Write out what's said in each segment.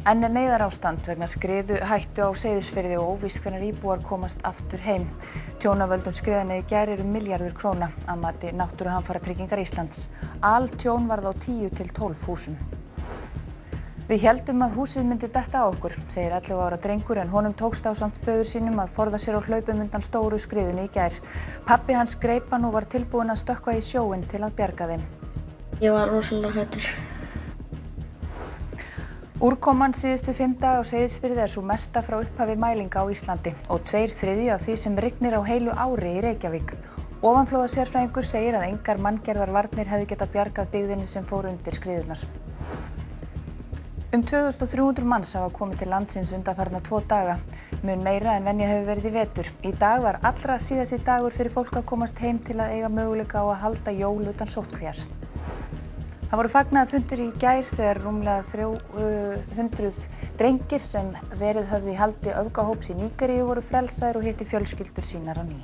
Enn neyðarástand vegna skriðu hættu á Seyðisfirði og óvíst hvenær íbúar komast aftur heim. Tjón af völdum skriðanna í gær milljarður króna að mati Náttúruhamfaratryggingar Íslands. Altjón varð á 10 til 12 húsum. Við héldum að húsið myndi detta á okkur, segir 11 ára drengur en honum tókst ásamt föður sínum að forða sér á hlaupum undan stóru skriðunni í gær. Pabbi hans greip hann og var tilbúinn að stökkva í sjóinn til að bjarga þeim. Ég var rosalega hræddur. Úrkoman síðustu 5 daga á Seyðisfirði sú mesta frá upphafi mælinga á Íslandi og 2/3 af því sem rignir á heilu ári í Reykjavík. Ofanflóðasérfræðingur segir að engar manngerðar varnir hefðu getað bjargað byggðinni sem fór undir skriðurnar. 2300 manns hafa komið til landsins undanfarna 2 daga, mun meira en venja hefur verið í vetur. Í dag var allra síðasti dagur fyrir fólk að komast heim til að eiga möguleika á að halda jól utan sóttkvíar. Það voru fagnaðarfundir í gær þegar rúmlega 300 drengir sem verið höfðu í haldi öfgahóps í Nígeríu voru frelsaðir og hitti fjölskyldur sínar á ný.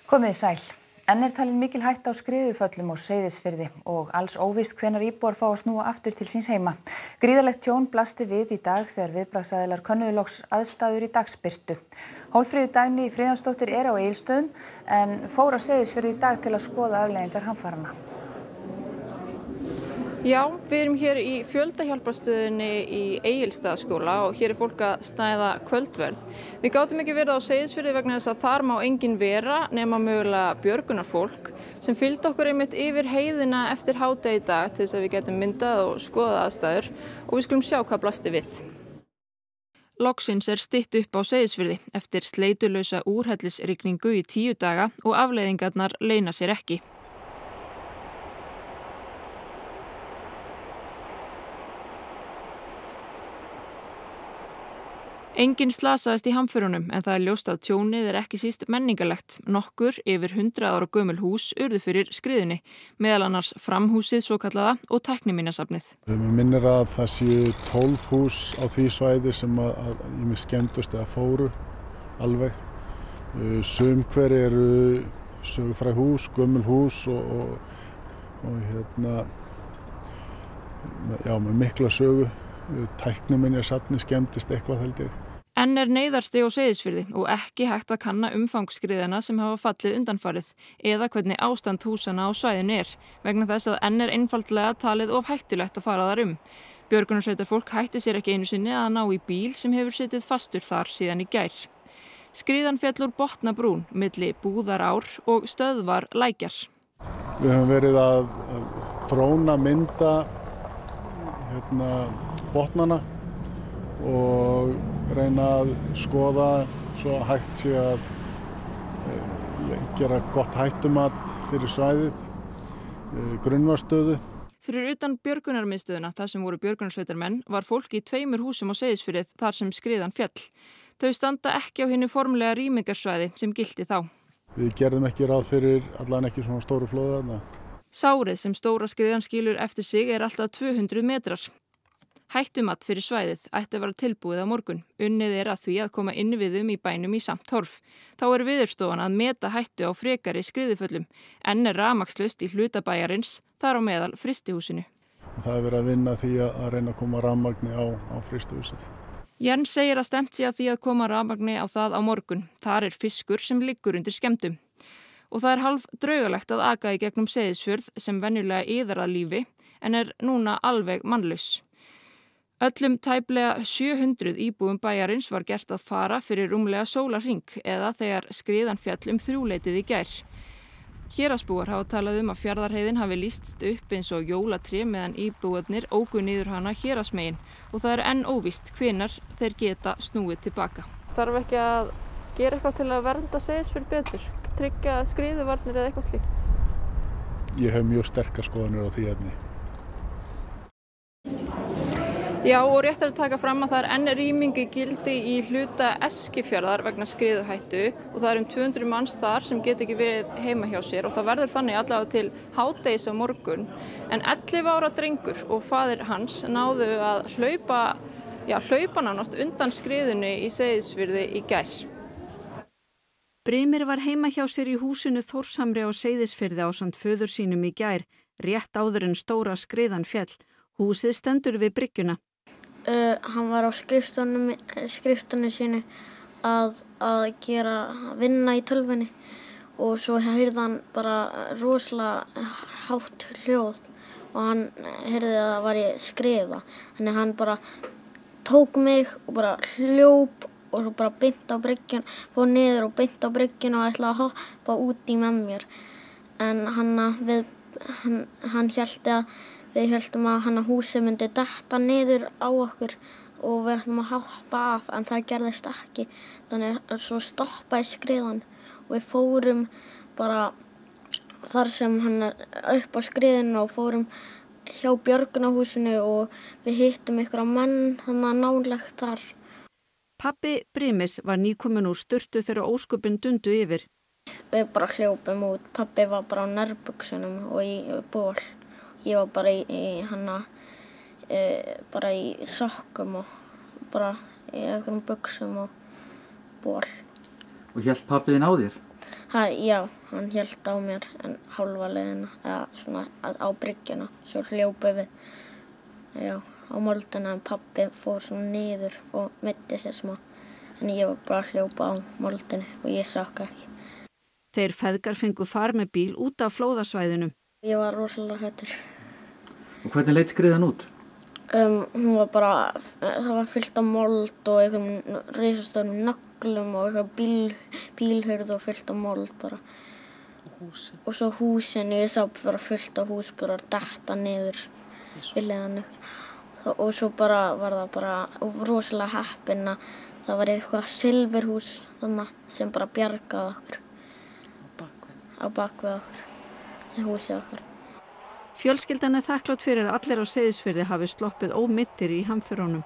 Komið sæl. Enn talin mikil hætta á skriðuföllum á Seyðisfirði og alls óvíst hvenær íbúar fá að snúa aftur til síns heima. Gríðarlegt tjón blasti við í dag þegar viðbragðsaðilar könnuðu loks aðstæður í dagsbirtu. Hólmfríður Dagný Friðjónsdóttir á Egilsstöðum en fór á Seyðisfirði í dag til að skoða afleiðingar hamfaranna. Já, við erum hér í fjöldahjálparstöðinni í Egilsstaðaskóla og hér fólk að stæða kvöldverð. Við gátum ekki verið á Seyðisfirði vegna þess að þar má enginn vera nema mögulega björgunarfólk sem fylgdi okkur einmitt yfir heiðina eftir hádegi í dag til þess að við getum myndað og skoðað aðstæður og við skulum sjá hvað blasti við. Loksins stytt upp á Seyðisfirði eftir sleitulausa úrhellisrigningu í 10 daga og afleiðingarnar leyna sér ekki. Enginn slasaðist í hamförunum en það ljóst að tjónið ekki síst menningarlegt. Nokkur yfir 100 ára gömul hús urðu fyrir skriðunni, meðal annars framhúsið svokallaða og tækniminjasafnið. Mér minnir að það séu 12 hús á því svæði sem að skemmdust eða fóru alveg. Sum hver eru sögufræg hús, gömul hús og með mikla sögu. Tækniminjasafnið skemmdist eitthvað held ég. Enn neyðarstig á Seyðisfirði og ekki hægt að kanna umfangsskriðana sem hafa fallið undanfarið eða hvernig ástand húsana á svæðinu vegna þess að enn einfaldlega talið of hættulegt að fara þar Björgunarsveitarfólk hætti sér ekki einu sinni að ná í bíl sem hefur setið fastur þar síðan í gær. Skriðan féll úr Botnabrún milli Búðarár og Stöðvar Lækjar. Við höfum verið að dróna mynda botnana og reyna að skoða svo hægt sé að gera gott hættumat fyrir svæðið, grunnvatnsstöðu. Fyrir utan björgunarmiðstöðuna þar sem voru björgunarsveitarmenn var fólk í 2 húsum á Seyðisfirði þar sem skriðan féll. Þau standa ekki á hinu formulega rýmingarsvæði sem gilti þá. Við gerðum ekki ráð fyrir allan ekki svona stóru flóða þarna. Sárið sem stóra skriðan skilur eftir sig alltaf 200 metrar. Hættumat fyrir svæðið ætti að vera tilbúið á morgun. Unnið að því að koma innviðum í bænum í samt horf. Þá Veðurstofan að meta hættu á frekari skriðuföllum. Enn rafmagnslaust í hluta bæjarins, þar á meðal frystihúsinu. Það verið að vinna því að reyna að koma rafmagni á frystihúsið. Jens segir að stefnt sé að því að koma rafmagni á það á morgun. Þar fiskur sem liggur undir skemmdum. Og það hálf draugalegt að aka í gegnum Seyðisfjörð sem venjulega iðar að lífi en núna alveg mannlaus. Öllum tæplega 700 íbúum bæjarins var gert að fara fyrir rúmlega sólarhring eða þegar skriðan féll 3-leytið í gær. Héraðsbúar hafa talað að Fjarðarheiðin hafi lýst upp eins og jólatré meðan íbúarnir óku niður hana héraðsmegin og það enn óvíst hvenær þeir geta snúið tilbaka. Þarf ekki að gera eitthvað til að vernda Seyðisfjörð betur? Tryggja skriðuvarnir eða eitthvað slíkt? Ég hef mjög sterkar skoðanir á því efni. Já, og rétt að taka fram að það enn rýming í gildi í hluta Eskifjarðar vegna skriðuhættu og það 200 manns þar sem get ekki verið heima hjá sér og það verður þannig allavega til hádegis á morgun. En 11 ára drengur og faðir hans náðu að hlaupa nánast undan skriðunni í Seyðisfirði í gær. Brimir var heima hjá sér í húsinu Þórshamri á Seyðisfirði ásamt föður sínum í gær, rétt áður en stóra skriðan féll. Húsið stendur við bryggjuna. Hann var á skriftunni sínu að vinna í tölvunni og svo heyrði hann bara rosalega hátt hljóð og hann heyrði að það var ég skrifa. Þannig hann bara tók mig og bara hljóp og svo bara beint á bryggjuna, fór niður og beint á bryggjuna og ætlaði að hoppa út í með mér. En hann hélt að við heldum að húsið myndi detta niður á okkur og við ætlum að hoppa af en það gerðist ekki. Þannig að svo stoppaði skriðan og við fórum bara þar sem hann upp á skriðinu og fórum hjá björgunarhúsinu og við hittum ykkur menn þannig nálægt þar. Pabbi Brimis var nýkominn úr sturtu þegar ósköpin dundu yfir. Við bara hljópum út. Pabbi var bara á nærbuksunum og í ból. Ég var bara bara í sokkum og bara í einhverjum buxum og ból. Og hélt pabbi þinn á þér? Já, hann hélt á mér en hálfa leiðina, eða svona á bryggjuna. Svo hljópum við á moldina en pabbi fór svona niður og meiddi sér smá. En ég var bara að hljópa á moldinu og ég sokka ekki. Þeir feðgar fengu far með bíl út af flóðasvæðinu. Ég var rosalega hræddur. Og hvernig leit skriðan út? Hún var bara, það var fyllt af mold og einhverjum risastórum nöglum og eitthvað bílhurð og fyllt af mold bara. Og svo húsin, ég sá bara fyllt af hús bara að detta niður við leiðan ykkur. Og svo bara var það bara rosalega heppinn að það var eitthvað silfurhús sem bara bjargaði okkur. Á bakvið okkur, í húsið okkur. Fjölskyldan þakklát fyrir að allir á Seyðisfirði hafi sloppið ómeiddir í hamförunum.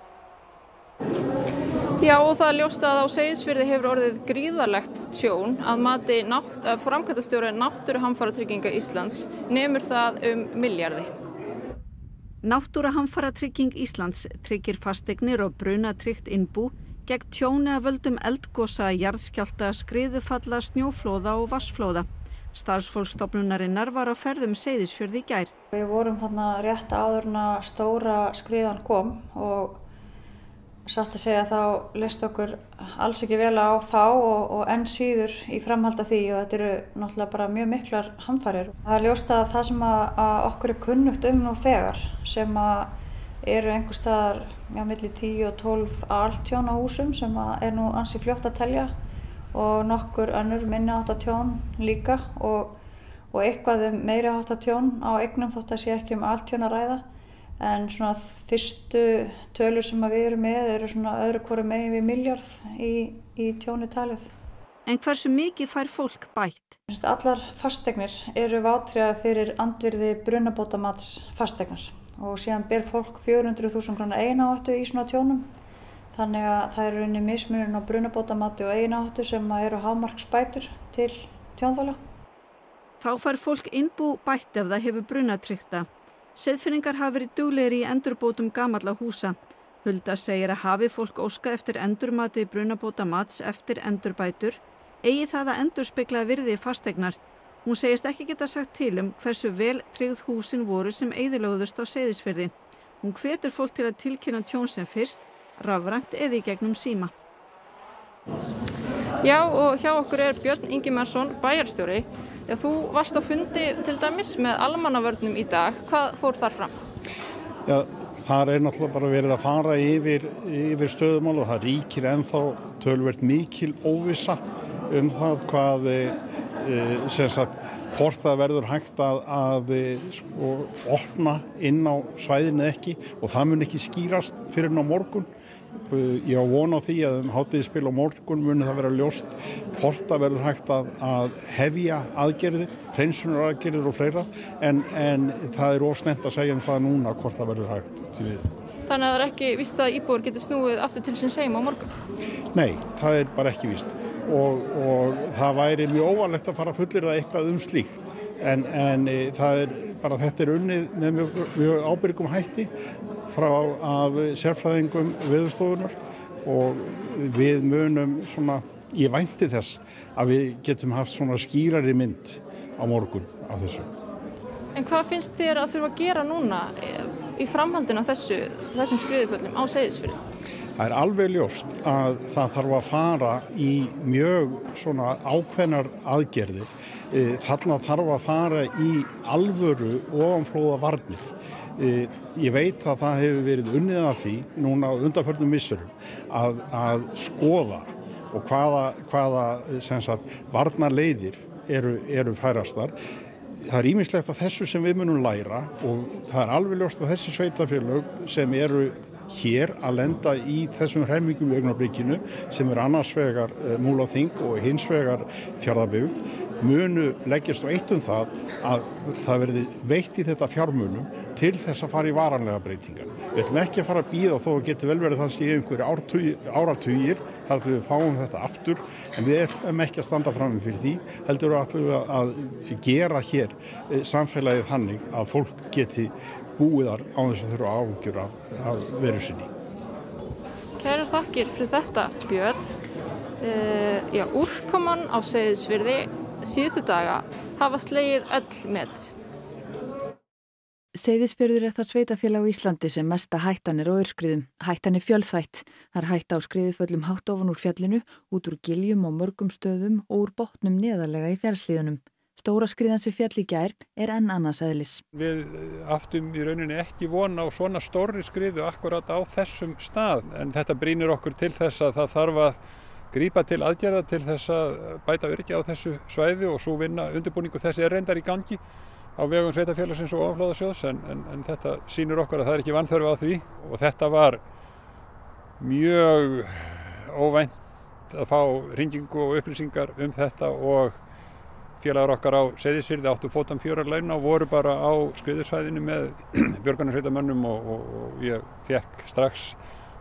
Já, og það ljóst að á Seyðisfirði hefur orðið gríðarlegt tjón að mati framkvæmdastjóri Náttúruhamfaratrygginga Íslands nemur það milljarði. Náttúruhamfaratrygging Íslands tryggir fasteignir og brunatryggt innbú gegn tjóni af völdum eldgosa, jarðskjálfta, skriðufalla, snjóflóða og vatnsflóða. Starfsfólksstofnunarinnar var á ferðum Seyðisfjörð í gær. Við vorum þarna rétt áður en að stóra skriðan kom og satt að segja þá leist okkur alls ekki vel á þá og enn síður í framhald af því og þetta eru náttúrulega bara mjög miklar hamfarir. Það er ljóst að það sem að okkur kunnugt nú þegar sem að eru einhvers staðar milli 10 og 12 altjón á húsum sem að nú ansi fljótt að telja og nokkur önnur minni háttar tjón líka og eitthvað meiri háttar tjón á eignum þótt að sé ekki altjón að ræða. En svona fyrstu tölur sem við erum með eru svona öðru hvoru megin við milljarð í tjóni talið. En hversu mikið fær fólk bætt? Allar fasteignir eru vátryggðar fyrir andvirði brunabótamats fasteignar og síðan ber fólk 400.000 króna eigináhættu í svona tjónum. Þannig að það er rauninni mismunurinn á brunabótamati og eigináhættu sem eru hámarksbætur til tjónþola. Þá fær fólk innbú bætt ef það hefur brunatryggt. Seyðfirðingar hafa verið duglegir í endurbótum gamalla húsa. Hulda segir að hafi fólk óskað eftir endurmati brunabótamats eftir endurbætur, eigi það að endurspegla virði fasteignar. Hún segist ekki geta sagt til hversu vel tryggð húsin voru sem eyðilögðust á Seyðisfirði. Hún hvetur fólk til að tilkynna tjón sem fyrst, rafrænt eða í gegnum síma. Já, og hjá okkur Björn Ingimarsson, bæjarstjóri. Já, þú varst á fundi til dæmis með almannavörnum í dag. Hvað fór þar fram? Já, þar náttúrulega bara verið að fara yfir stöðumál og það ríkir ennþá töluvert mikil óvissa það hvað hvort það verður hægt að opna inn á svæðinu ekki og það mun ekki skýrast fyrir á morgun. Ég á von á því að hádegisbil á morgun muni það vera ljóst hvort það verður hægt að hefja aðgerðir, hreinsunaraðgerðir og fleira en það er of snemmt að segja það núna hvort það verður hægt. Þannig að það ekki víst að íbúar getur snúið aftur til síns heima á morgun? Nei, það bara ekki víst og það væri mjög óvanlegt að fara fullyrða eitthvað slíkt en það bara þetta unnið með mjög ábyrgum hætti af sérfræðingum Veðurstofunnar og við munum svona, ég vænti þess að við getum haft svona skýrari mynd á morgun á þessu. En hvað finnst þér að þurfa að gera núna í framhaldinu af þessum skriðuföllum á Seyðisfirði? Það alveg ljóst að það þarf að fara í mjög svona ákveðnar aðgerðir. Þarna þarf að fara í alvöru ofanflóðavarnir. Ég veit að það hefur verið unnið af því núna á undanförnum misserum að skoða og hvaða sem sagt, varnarleiðir eru færastar. Það ýmislegt af þessu sem við munum læra og það alveg ljóst að þessi sveitarfélög sem eru hér að lenda í þessum hremmingum í augnablikinu sem annars vegar Múlaþing og hins vegar Fjarðabyggð munu leggjast á eitt það að það verði veitt í þetta fjármunum til þess að fara í varanlega breytingar. Við ætlum ekki að fara að bíða þó að getur vel verið það sé einhverju áratugir þar til við fáum þetta aftur en við ætlum ekki að standa fram fyrir því heldur ætlum við að gera hér samfélagið þannig að fólk geti búiðar á þess að þurfa áhyggjur af veru sinni. Kærar þakkir fyrir þetta, Björn. Úrkoman á Seyðisfirði síðustu daga hafa slegið öll met. Seyðisfjörður það sveitarfélag á Íslandi sem mesta hættan á aurskriðum. Hættan fjölþætt. Það hætta á skriðuföllum hátt ofan úr fjallinu, út úr giljum á mörgum stöðum og úr botnum neðarlega í fjallshlíðunum. Stóra skriðan sem féll í gær enn annars eðlis. Við áttum í rauninni ekki von á svona stórri skriðu akkurat á þessum stað en þetta brýnir okkur til þess að það þarf að grípa til aðgerða til þess að bæta öryggi á þessu svæði og svo vinna undirbúningu þessi reyndar í gangi á vegum sveitarfélagsins og ofanflóðasjóðs en þetta sýnir okkur að það ekki vanþörf á því og þetta var mjög óvænt að fá hringingu og upplýsingar þetta og félagar okkar á Seyðisfirði áttu fótum 4 launa og voru bara á skriðusvæðinu með björgunarsveitarmönnum og ég fekk strax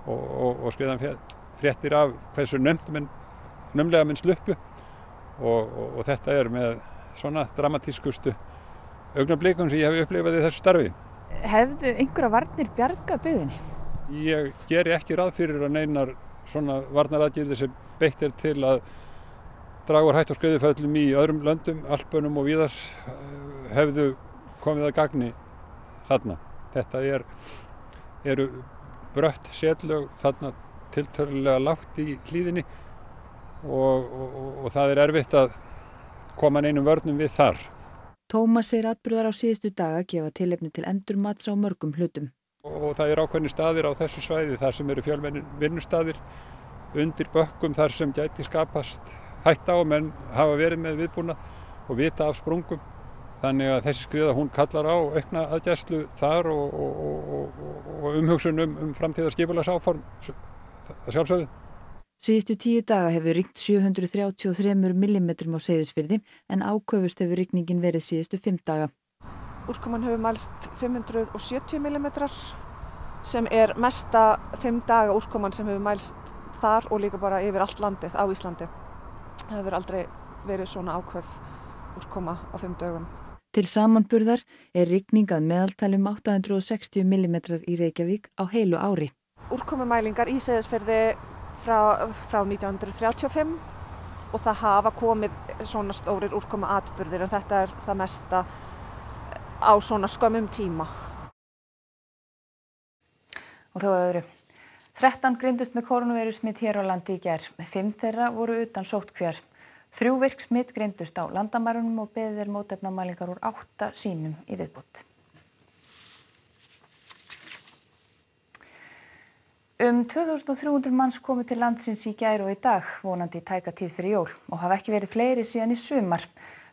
og skriðan fréttir af hversu naumlega menn sluppu og þetta með svona dramatískustu augnablikum sem ég hef upplifað í þessu starfi. Hefðu einhverja varnir bjargað byggðinni? Ég geri ekki ráð fyrir að neinar svona varnaraðgerðir sem beitt til að draga úr hættu á skriðuföllum í öðrum löndum, Alpunum og víðar hefðu komið að gagni þarna. Þetta eru brött setlög þarna tiltölulega lágt í hlíðinni og það erfitt að koma neinum vörnum við þar. Tómas segir atburðar á síðustu daga gefa tilefni til endurmats á mörgum hlutum. Og það ákveðnir staðir á þessu svæði þar sem eru fjölmennir vinnustaðir undir bökkum þar sem gæti skapast hætta á menn hafa verið með viðbúnað og vita af sprungum. Þannig að þessi skriða hún kallar á aukna aðgæslu þar og umhugsun framtíðarskipulagsáform að sjálfsögðu. Síðustu 10 daga hefur rignt 733 millimetrum á Seyðisfirði en áköfust hefur rigningin verið síðustu 5 daga. Úrkoman hefur mælst 570 millimetrar sem mesta 5 daga úrkoman sem hefur mælst þar og líka bara yfir allt landið á Íslandi. Það hefur aldrei verið svona áköf úrkoma á 5 dögum. Til samanburðar rigning að meðaltalum 860 millimetrar í Reykjavík á heilu ári. Úrkomumælingar í Seyðisfirði frá 1935 og það hafa komið svona stórir úrkomuatburðir en þetta það mesta á svona skömmum tíma. Og þá öðru. 13 greindust með kórónuveirusmit hér á landi í gær. 5 þeirra voru utan sóttkvíar. 3 virk smit greindust á landamærunum og beðið mótefnamælingar úr 8 sýnum í viðbót. 2300 manns komu til landsins í gær og í dag, vonandi í tæka tíð fyrir jól og hafa ekki verið fleiri síðan í sumar.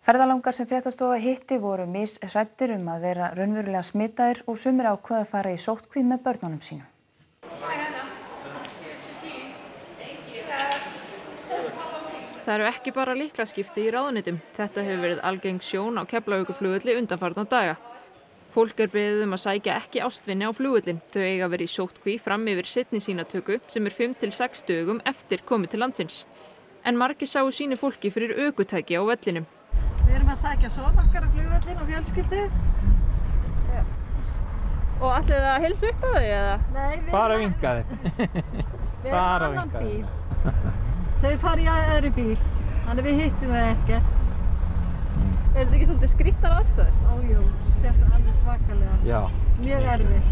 Ferðalangar sem fréttastofa hitti voru mishræddir að vera raunverulega smitaðir og sumir ákveða að fara í sóttkví með börnunum sínum. Það eru ekki bara lyklaskipti í ráðuneytum. Þetta hefur verið algeng sjón á Keflavíkurflugvelli undanfarna daga. Fólk beðið að sækja ekki ástvinni á flugvöllinn. Þau eiga að vera í sóttkví fram yfir seinni sýnatöku sem 5 til 6 dögum eftir komið til landsins. En margir sáu sínu fólki fyrir ökutæki á vellinum. Við erum að sækja son okkar á flugvöllinn og fjölskyldu. Og ætlið þið að heilsa upp á þau eða? Nei, við bara vinka þér. Við erum annan bíl. Þau fara í öðru bíl, þannig við hittum þau ekkert. Er þetta ekki svolítið skrýttar aðstæður? Ójú, sérstaklega alveg svakalega. Já. Mjög erfitt.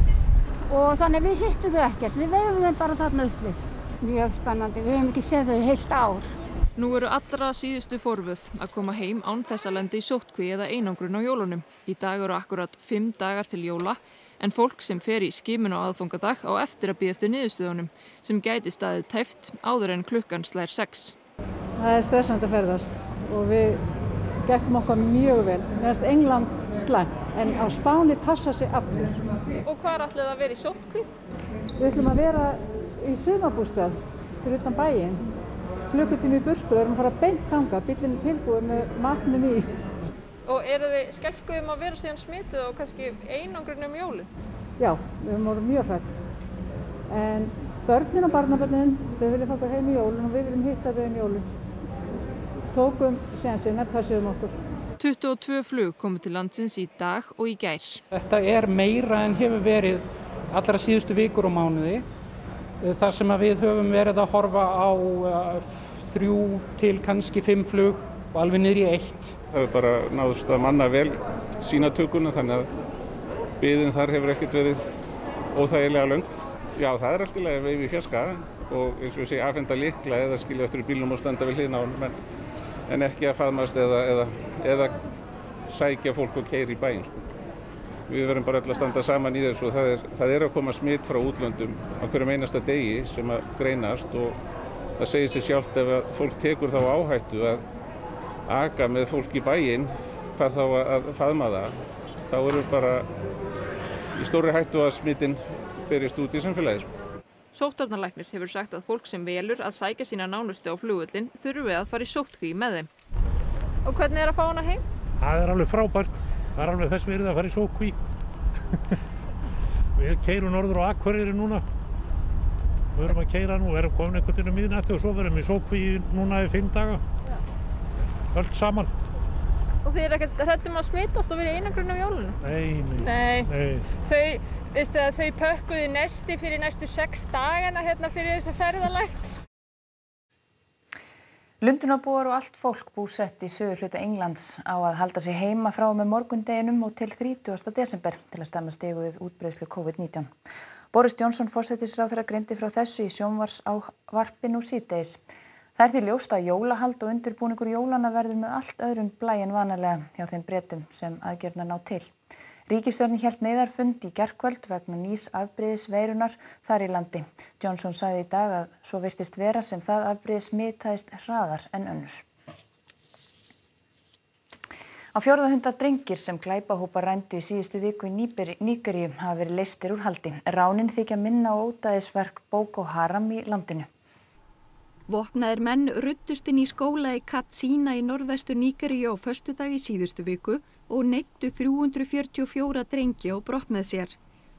Og þannig við hittum þau ekkert, við veifum þeim bara þarna upp við. Mjög spennandi, við hefum ekki séð þau heilt ár. Nú eru allra síðustu forvöð að koma heim án þess að lenda í sóttkví eða einangrun á jólunum. Í dag eru akkurat 5 dagar til jóla, en fólk sem fer í skimun á aðfangadag á eftir að bíða eftir niðurstöðunum, sem gæti staðið tæpt áður en klukkan slær 6. Það stressandi að ferðast og við gekkum okkar mjög vel. Meðan England slæmt, en á Spáni passa sig allir. Og hvar ætlið þið að vera í sóttkví? Við ætlum að vera í sumarbústað fyrir utan bæinn. Klukkutími í burtu, við erum að fara beint þangað, bíllinn er tilbúið með matnum í. Og eru þið skelkuð að vera síðan smituð og kannski einangrun jólin? Já, við vorum mjög hrædd. En börnin og barnabörnin, þau vilja fara heim í jólin og við viljum hitta þau jólin. Tókum sénsinn, passuðum okkur. 22 flug komu til landsins í dag og í gær. Þetta meira en hefur verið allra síðustu vikur og mánuði. Þar sem að við höfum verið að horfa á 3 til kannski 5 flug og alveg niður í 1. Það hefur bara náðust að manna vel sýnatökuna, þannig að biðin þar hefur ekkert verið óþægilega löng. Já, það allt í lagi að veifa í fjarska og eins og við segja afhenda lykla eða skilja eftir í bílnum og standa við hliðina á honum, en ekki að faðmast eða sækja fólk og keyra í bæinn. Við verðum bara öll að standa saman í þessu og það að koma smitt frá útlöndum á hverjum einasta degi sem að greinast og það segir sig sjálft ef að fólk tekur þá áhættu að aka með fólk í bæinn, hvað þá að faðma það, þá erum við bara í stórri hættu að smittin berjast út í samfélagið. Sóttvarnalæknir hefur sagt að fólk sem velur að sækja sína nánustu á flugvöllinn þurfi að fara í sóttkví með þeim. Og hvernig að fá hana heim? Það alveg frábært. Það alveg þess virði að fara í sóttkví. Við keyrum norður á Akureyri núna. Við erum að keyra nú, erum komin einhvern veginn miðnætti og svo verðum í sóttkví núna í 5 daga. Öll saman. Og þið ekkert hræddum að smitast og vera í einangrun á jólunum? Nei. Þau pökkuðu nesti fyrir næstu 6 dagana hérna fyrir þessa ferðalag. Lundunarbúar og allt fólk búsett í suðurhluta Englands á að halda sig heima frá með morgundeginum og til 30. desember til að stemma stigu við útbreiðslu COVID-19. Boris Johnson forsætisráðherra greindi frá þessu í sjónvarpsvarpi nú síðdegis. Það því ljóst að jólahald og undirbúningur jólana verður með allt öðrum blæ en vanalega hjá þeim Bretum sem aðgerðirnar ná til. Ríkisstjórnin hélt neyðarfund í gærkvöld vegna nýs afbrigðis veirunnar þar í landi. Johnson sagði í dag að svo virtist vera sem það afbrigði smitaðist hraðar en önnur. Á 400 drengir sem glæpahópar rændu í síðustu viku í Nígeríu hafa verið leystir úr haldi. Ránin þykja minna á ódæðisverk Boko Haram í landinu. Vopnaðir menn ruddust inn í skóla í Katsina í norðvestur Nígeríu á föstudag í síðustu viku og neyddu 344 drengi á brott með sér.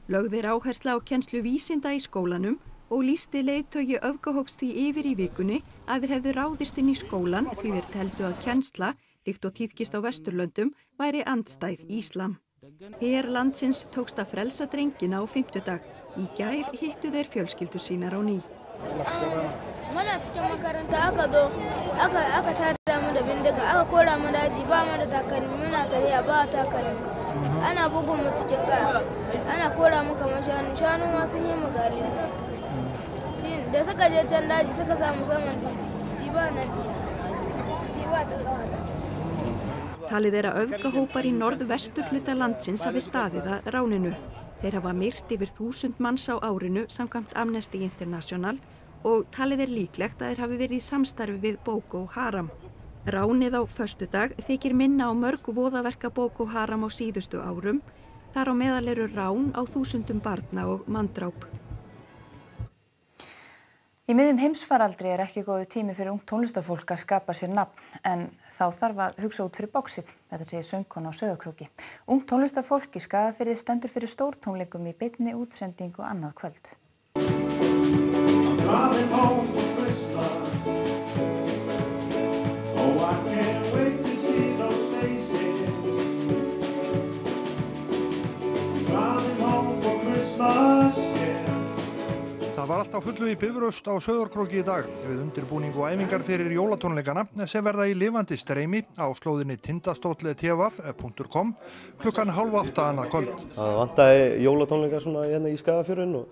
Lögð áhersla á kennslu vísinda í skólanum og lýsti leiðtogi öfgahóps því yfir í vikunni að þeir hefðu ráðist inn í skólan því þeir teldu að kennsla, líkt og tíðkist á Vesturlöndum, væri andstæð íslam. Her landsins tókst að frelsa drengina á fimmtudag. Í gær hittu þeir fjölskyldur sínar á ný. Muna cikin makaranta aka tada mu da bindiga aka kora mu daji ba mu da takalmi muna tafiya ba takalmi ana bugun mu cikin kaya ana kora mu kamar shanu ma sun yi mu gali da suka je can daji suka samu saman jiba nan jiba ta kawata. Talið að öfgahópar í norðvesturhluta landsins hafi staðið að ráninu. Þeir hafa myrt yfir 1000 manns á árinu samkvæmt Amnesty International og talið líklegt að þeir hafi verið í samstarfi við Boko Haram. Ránið á föstudag þykir minna á mörg voðaverka Boko Haram á síðustu árum. Þar á meðal eru rán á 1000 barna og manndráp. Í miðjum heimsfaraldri ekki góður tími fyrir ungt tónlistarfólk að skapa sér nafn, en þá þarf að hugsa út fyrir boxið. Þetta segir söngkona á Sauðárkróki. Ungt tónlistarfólk í Skagafirði stendur fyrir stórtónleikum í beinni útsendingu annað kvöld. Það var allt á fullu í Bifröst á Sauðárkróki í dag við undirbúning og æfingar fyrir jólatónleikana sem verða í lifandi streymi á slóðinni tindastóll.tv.com klukkan 7:30 annað kvöld. Það vantaði jólatónleikar svona hérna í Skagafjörðinn og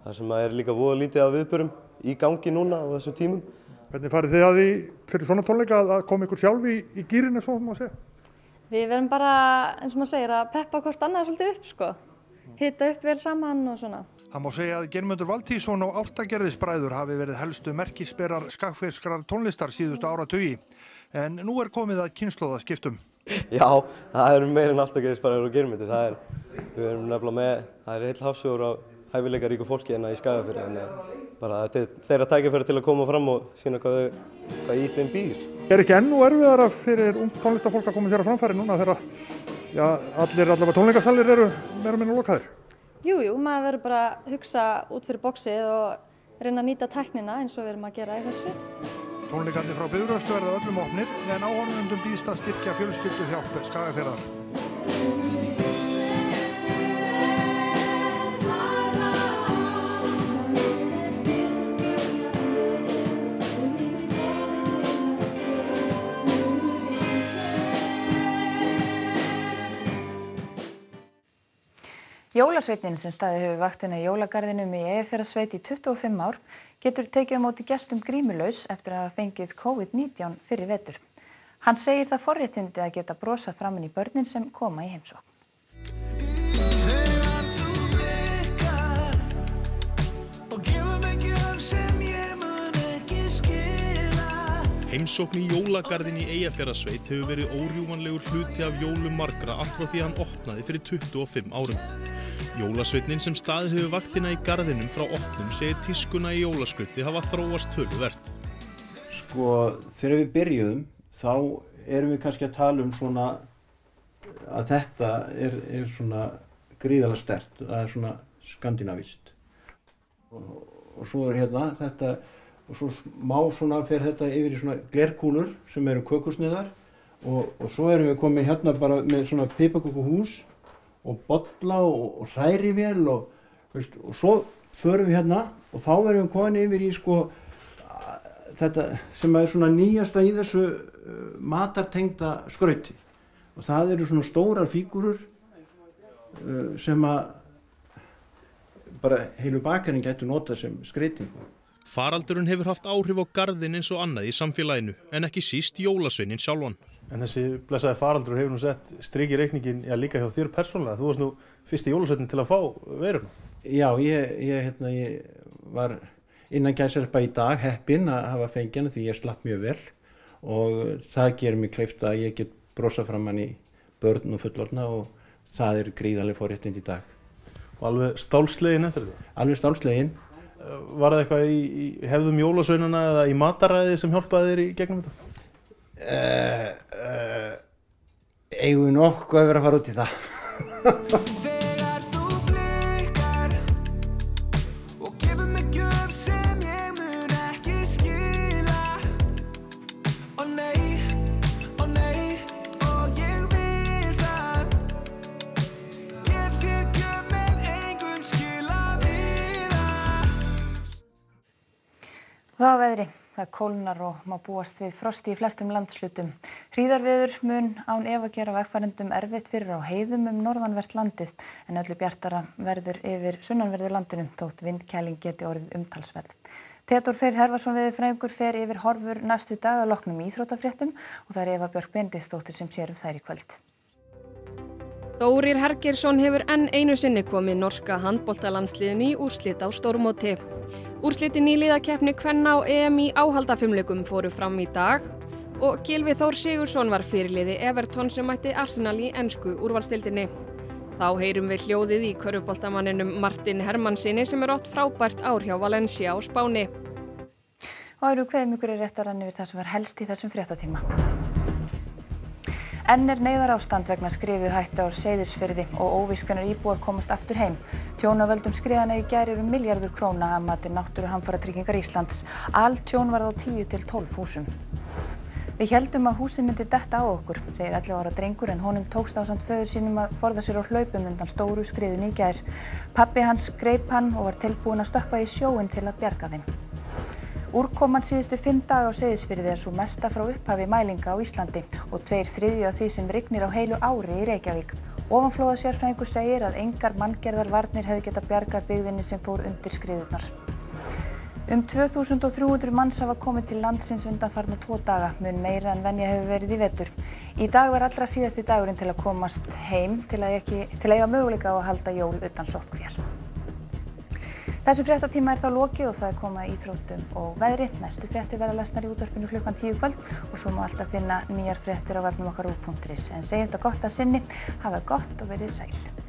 það sem er líka voða lítið af viðburðum í gangi núna á þessum tímum. Hvernig farið þið að því fyrir svona tónleika að koma ykkur sjálf í gírinn, svo má segja? Við verðum bara, eins og maður segir, að peppa hvort annað svolítið upp, sko. Hita upp vel saman og svona. Það má segja að Geirmundur Valtýsson og Álftagerðisbræður hafi verið helstu merkisberar skagfirskrar tónlistar síðustu áratugi. En nú er komið að kynslóðaskiptum. Já, það eru meira en Álftagerðisbræður og Geirmundur. Við erum nefnilega með, það er heill hafsjóður af hæfileikaríku fólki hérna í Skagafirði. Þannig bara þetta er þeirra tækifæri til að koma fram og sýna hvað í þeim býr. Er ekki enn og erfiðara fyrir ungt tónlistarfólk að koma sér á framfæri núna þegar allavega tónleikasalir eru meira og minna lokaðir? Jú, maður verður bara að hugsa út fyrir boxið og reyna að nýta tæknina eins og við erum að gera í þessu. Tónleikandi frá Bifröst verða öllum opnir en áhorfendum býðst að styrkja fjölskylduhjálp Skagafjarðar. Jólasveinninn sem staðið hefur vaktina í jólagarðinum í Eyjafjarðarsveit í 25 ár getur tekið á móti gestum grímulaus eftir að hafa fengið COVID-19 fyrir vetur. Hann segir það forréttindi að geta brosað framan í börnin sem koma í heimsókn. Heimsókn í jólagarðin í Eyjafjarðarsveit hefur verið órjúfanlegur hluti af jólum margra allt frá því hann opnaði fyrir 25 árum. Jólasveinninn sem staðið hefur vaktina í garðinum frá opnun segir tískuna í jólaskruddi hafa þróast töluvert. Sko, þegar við byrjuðum þá erum við kannski að tala svona að þetta er svona gríðarlega sterkt, það er svona skandinavískt. Og svo er hérna þetta, og svo má svona fer þetta yfir í svona glerkúlur sem eru kökusneiðar og svo erum við komin hérna bara með svona piparkökuhús og bolla og hrærivél og svo förum við hérna og þá erum við komin yfir í sko þetta sem er svona nýjasta í þessu matartengda skrauti og það eru svona stórar fígúrur sem að bara heilu bakarinn gætu notað sem skreytingu. Faraldurinn hefur haft áhrif á garðinn eins og annað í samfélaginu en ekki síst jólasveininn sjálfan. En þessi blessaði faraldur hefur nú sett strik í reikningin líka hjá þér persónulega. Þú varst nú fyrsti jólasveinninn til að fá veiruna. Já, ég var innan gæsalappa í dag heppinn að hafa fengið hana því ég slapp mjög vel og það gerir mig kleift að ég get brosað framan í börn og fullorðna og það er gríðarlega forréttindi í dag. Og alveg stálslegin eftir þetta? Alveg stálslegin. Var það eitthvað í hefðum jólasveinana eða í mataræði sem hjálpaði þér í gegnum þetta? Eigum við nokkuð að vera að fara út í það. Það var veðri. Það kólnar og má búast við frosti í flestum landshlutum. Hríðarveður mun án efa gera vegfarendum erfitt fyrir á heiðum norðanvert landið en öllu bjartara verður yfir sunnanverðu landinu þótt vindkæling geti orðið umtalsverð. Theodór Freyr Hervarsson veðurfræðingur fer yfir horfur næstu daga að loknum íþróttafréttum og það er Eva Björk Benediktsdóttir sem sér þær í kvöld. Þórir Hergeirsson hefur enn einu sinni komið norska handboltalandsliðinu í úrslit á stórmóti. Úrslitin í liðakeppni kvenna á EM í áhaldafimleikum fóru fram í dag og Gylfi Þór Sigurðsson var fyrirliði Everton sem mætti Arsenal í ensku úrvalsdeildinni. Þá heyrum við hljóðið í körfuboltamanninum Martin Hermannsyni sem átt frábært ár hjá Valencia á Spáni. Og eru kveðjum ykkur rétt að renna yfir það sem var helst í þessum fréttatíma. Enn neyðarástand vegna skriðuhættu á Seyðisfirði og óvíst hvenær íbúar komast aftur heim. Tjón af völdum skriðanna í gær eru milljarður króna að mati Náttúruhamfaratryggingar Íslands. Altjón varð á 10 til 12 húsum. Við héldum að húsið myndi detta á okkur, segir 11 ára drengur en honum tókst ásamt föður sínum að forða sér á hlaupum undan stóru skriðunni í gær. Pabbi hans greip hann og var tilbúinn að stökkva í sjóinn til að bjarga þeim. Úrkoman síðustu 5 daga á Seyðisfirði er sú mesta frá upphafi mælinga á Íslandi og 2/3 af því sem rignir á heilu ári í Reykjavík. Ofanflóðasérfræðingur segir að engar manngerðar varnir hefðu getað bjargað byggðinni sem fór undir skriðurnar. 2300 manns hafa komið til landsins undanfarna 2 daga, mun meira en venja hefur verið í vetur. Í dag var allra síðasti dagurinn til að komast heim til að eiga möguleika á að halda jól utan sóttkvíar. Þessum fréttatíma er þá lokið og það er komið að íþróttum og veðri. Næstu fréttir verða lesnar í útvarpinu klukkan 10 kvöld og svo má alltaf finna nýjar fréttir á vefnum okkar ú.is. En segjum þetta gott að sinni, hafa gott og verið sæl.